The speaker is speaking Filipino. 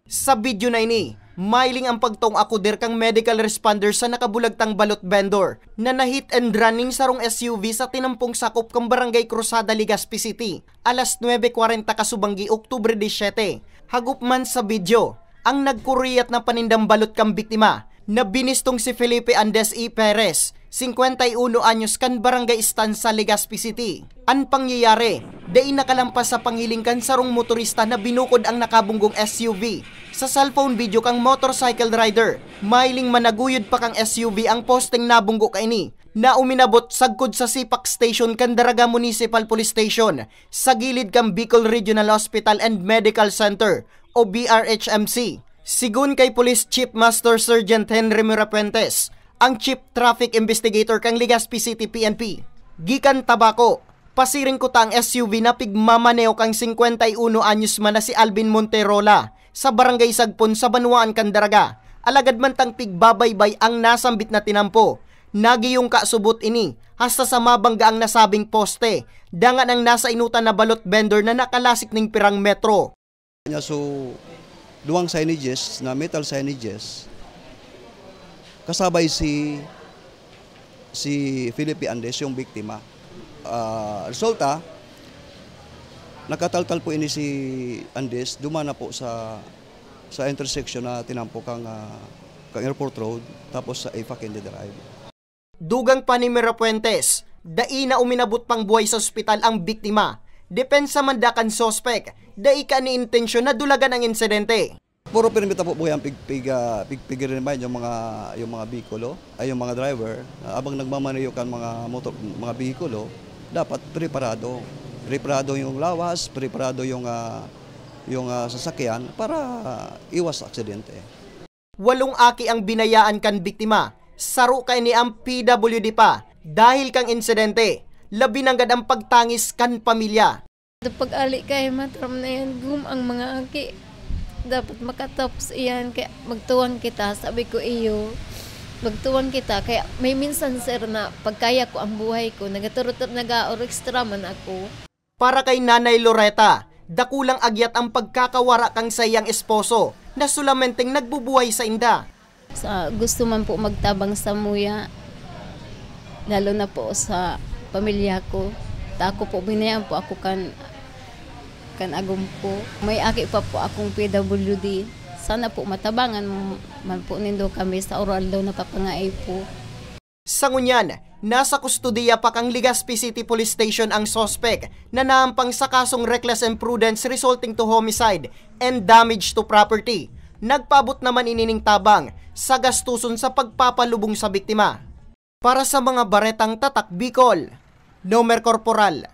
Sa video na ini, mailing ang pagtong akudir kang medical responder sa nakabulagtang balot vendor na na-hit and running sarong SUV sa tinampong sakop kang Barangay Cruzada, Legazpi City, alas 9:40 kasubanggi Oktubre 17. Hagup man sa video, ang nagkuriyat na panindang balot kang biktima na binistong si Felipe Andes E. Perez, 51 anyos kan Barangay Estancia, Legazpi City. Ang pangyayari, dai nakalampas sa pangilingkan sarong motorista na binukod ang nakabunggong SUV. Sa cellphone video kang motorcycle rider, mailing managuyod pa kang SUV ang posting nabunggo kaini na uminabot sagkod sa Sipak Station kan Daraga Municipal Police Station sa gilid kang Bicol Regional Hospital and Medical Center o BRHMC. Sigun kay Police Chief Master Sergeant Henry Mirapuentes, ang Chief Traffic Investigator kang Legazpi City PNP. Gikan tabako, pasiring ko ta ang SUV na pigmamaneo kang 51 anyos man na si Alvin Monterola sa Barangay Sagpon sa Banuan Candaraga. Alagad man tang pigbabaybay ang nasambit na tinampo. Nagiyong kasubot ini hasta sa mabangga ang nasabing poste. Dangan ang nasa inutan na balot vendor na nakalasik ning pirang metro. So, duwang signages na metal signages kasabay si Felipe Andes, yung biktima. Resulta, nakataltal po ini si Andes, dumana po sa intersection na tinampo kang Airport Road, tapos sa Ifa Candy Drive. Dugang pa ni Mirapuentes, dai na uminabot pang buhay sa ospital ang biktima. Depensa man dakan sospek, dai ka ni intensyon na dulagan ang insidente. Puro pinimita po buhay ang pigpigirimain yung mga bikulo, ay yung mga driver, abang nagmamaneho kan mga bikulo, dapat preparado. Preparado yung lawas, preparado yung sasakyan para iwas aksidente. 8 aki ang binayaan kan biktima. Saro kay ni ang PWD pa dahil kang insidente. Labi nanggad ang pagtangis kan pamilya. Pag-ali kay matram na yan, ang mga aki. Dapat makatapos iyan, kaya magtuwang kita. Sabi ko iyo, magtuwang kita. Kaya may minsan sir na pagkaya ko ang buhay ko, nagaturot nag-aor extra man ako. Para kay Nanay Loretta, dakulang agyat ang pagkakawara kang sayang esposo na sulamenteng nagbubuhay sa inda. Gusto man po magtabang sa muya, lalo na po sa pamilya ko. Ako po, binayaan po ako kan agum po. May aki pa po akong PWD. Sana po matabangan man po nindo kami sa oral daw nakapangaay po. Sa ngunyan, nasa kustudiya pa kang Legazpi City Police Station ang sospek na naampang sa kasong reckless imprudence resulting to homicide and damage to property. Nagpabot naman inining tabang sa gastuson sa pagpapalubong sa biktima. Para sa mga baretang tatak Bicol, Nomer Corporal